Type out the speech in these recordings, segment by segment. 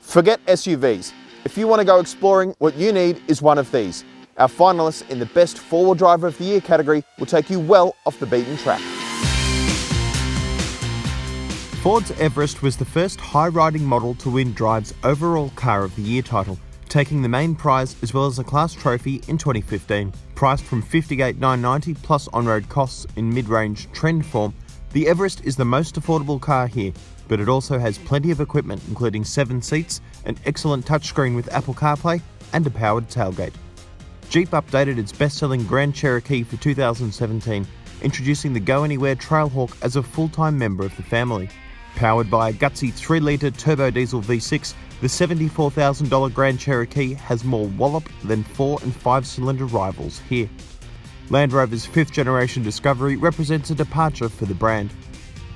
Forget SUVs. If you want to go exploring, what you need is one of these. Our finalists in the Best Four-Wheel Driver of the Year category will take you well off the beaten track. Ford's Everest was the first high-riding model to win Drive's overall Car of the Year title, taking the main prize as well as a class trophy in 2015. Priced from $58,990 plus on-road costs in mid-range trend form, the Everest is the most affordable car here, but it also has plenty of equipment including 7 seats, an excellent touchscreen with Apple CarPlay, and a powered tailgate. Jeep updated its best-selling Grand Cherokee for 2017, introducing the Go Anywhere Trailhawk as a full-time member of the family. Powered by a gutsy 3-litre turbo diesel V6, the $74,000 Grand Cherokee has more wallop than 4- and 5-cylinder rivals here. Land Rover's 5th generation Discovery represents a departure for the brand.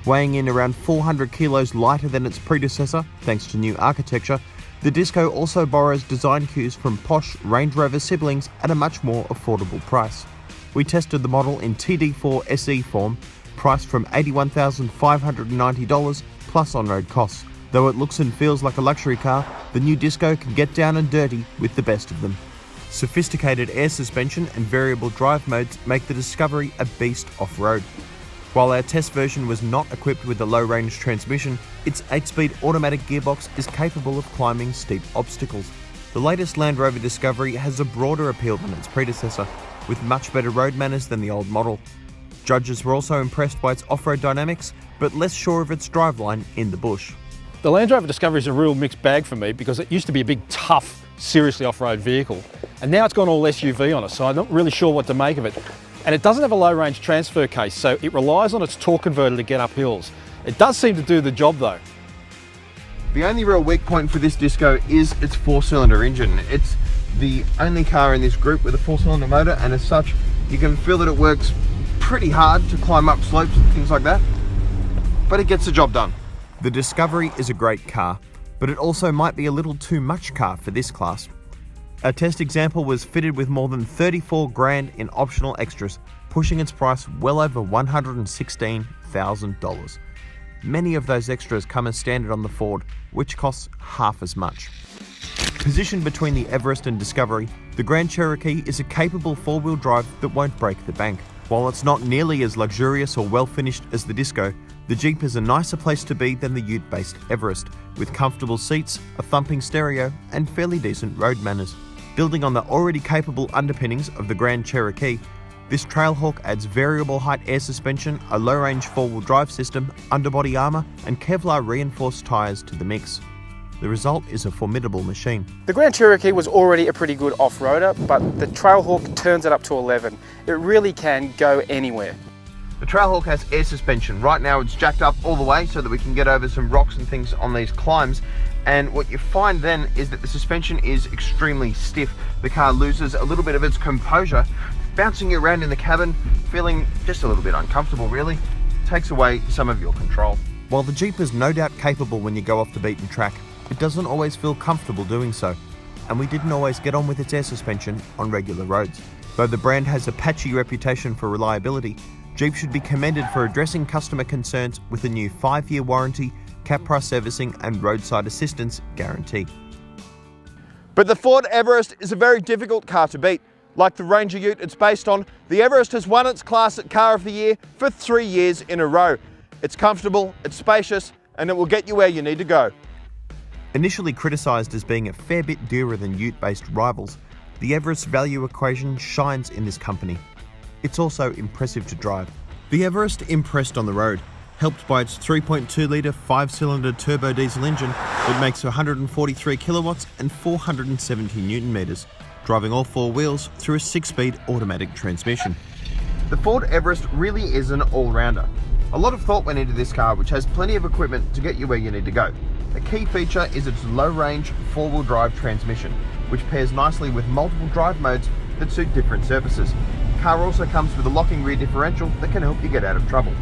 Weighing in around 400 kilos lighter than its predecessor, thanks to new architecture, the Disco also borrows design cues from posh Range Rover siblings at a much more affordable price. We tested the model in TD4 SE form, priced from $81,590 plus on-road costs. Though it looks and feels like a luxury car, the new Disco can get down and dirty with the best of them. Sophisticated air suspension and variable drive modes make the Discovery a beast off-road. While our test version was not equipped with a low-range transmission, its 8-speed automatic gearbox is capable of climbing steep obstacles. The latest Land Rover Discovery has a broader appeal than its predecessor, with much better road manners than the old model. Judges were also impressed by its off-road dynamics, but less sure of its driveline in the bush. The Land Rover Discovery is a real mixed bag for me because it used to be a big, tough, seriously off-road vehicle, and now it's gone all SUV on us, so I'm not really sure what to make of it. And it doesn't have a low-range transfer case, so it relies on its torque converter to get up hills. It does seem to do the job though. The only real weak point for this Disco is its 4-cylinder engine. It's the only car in this group with a 4-cylinder motor, and as such, you can feel that it works pretty hard to climb up slopes and things like that, but it gets the job done. The Discovery is a great car, but it also might be a little too much car for this class. A test example was fitted with more than 34 grand in optional extras, pushing its price well over $116,000. Many of those extras come as standard on the Ford, which costs half as much. Positioned between the Everest and Discovery, the Grand Cherokee is a capable 4-wheel drive that won't break the bank. While it's not nearly as luxurious or well-finished as the Disco, the Jeep is a nicer place to be than the ute-based Everest, with comfortable seats, a thumping stereo, and fairly decent road manners. Building on the already capable underpinnings of the Grand Cherokee, this Trailhawk adds variable height air suspension, a low-range 4-wheel drive system, underbody armour, and Kevlar reinforced tyres to the mix. The result is a formidable machine. The Grand Cherokee was already a pretty good off-roader, but the Trailhawk turns it up to 11. It really can go anywhere. The Trailhawk has air suspension. Right now it's jacked up all the way so that we can get over some rocks and things on these climbs. And what you find then is that the suspension is extremely stiff. The car loses a little bit of its composure, bouncing you around in the cabin, feeling just a little bit uncomfortable really. Takes away some of your control. While the Jeep is no doubt capable when you go off the beaten track, it doesn't always feel comfortable doing so. And we didn't always get on with its air suspension on regular roads. Though the brand has a patchy reputation for reliability, Jeep should be commended for addressing customer concerns with a new 5-year warranty, cap price servicing and roadside assistance guarantee. But the Ford Everest is a very difficult car to beat. Like the Ranger Ute it's based on, the Everest has won its class at Car of the Year for 3 years in a row. It's comfortable, it's spacious, and it will get you where you need to go. Initially criticised as being a fair bit dearer than Ute-based rivals, the Everest value equation shines in this company. It's also impressive to drive. The Everest impressed on the road. Helped by its 3.2-litre 5-cylinder turbo diesel engine, it makes 143 kilowatts and 470 newton meters, driving all 4 wheels through a 6-speed automatic transmission. The Ford Everest really is an all-rounder. A lot of thought went into this car, which has plenty of equipment to get you where you need to go. A key feature is its low-range 4-wheel drive transmission, which pairs nicely with multiple drive modes that suit different surfaces. The car also comes with a locking rear differential that can help you get out of trouble.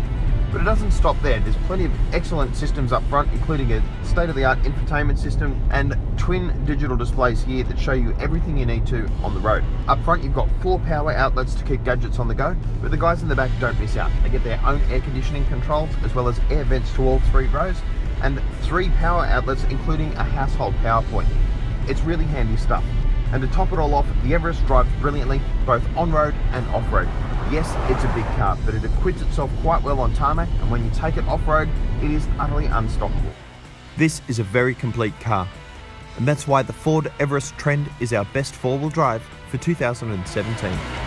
But it doesn't stop there. There's plenty of excellent systems up front, including a state-of-the-art infotainment system and twin digital displays here that show you everything you need to on the road. Up front, you've got 4 power outlets to keep gadgets on the go, but the guys in the back don't miss out. They get their own air conditioning controls, as well as air vents to all 3 rows, and 3 power outlets, including a household power point. It's really handy stuff. And to top it all off, the Everest drives brilliantly, both on-road and off-road. Yes, it's a big car, but it acquits itself quite well on tarmac, and when you take it off-road, it is utterly unstoppable. This is a very complete car, and that's why the Ford Everest Trend is our best four-wheel drive for 2017.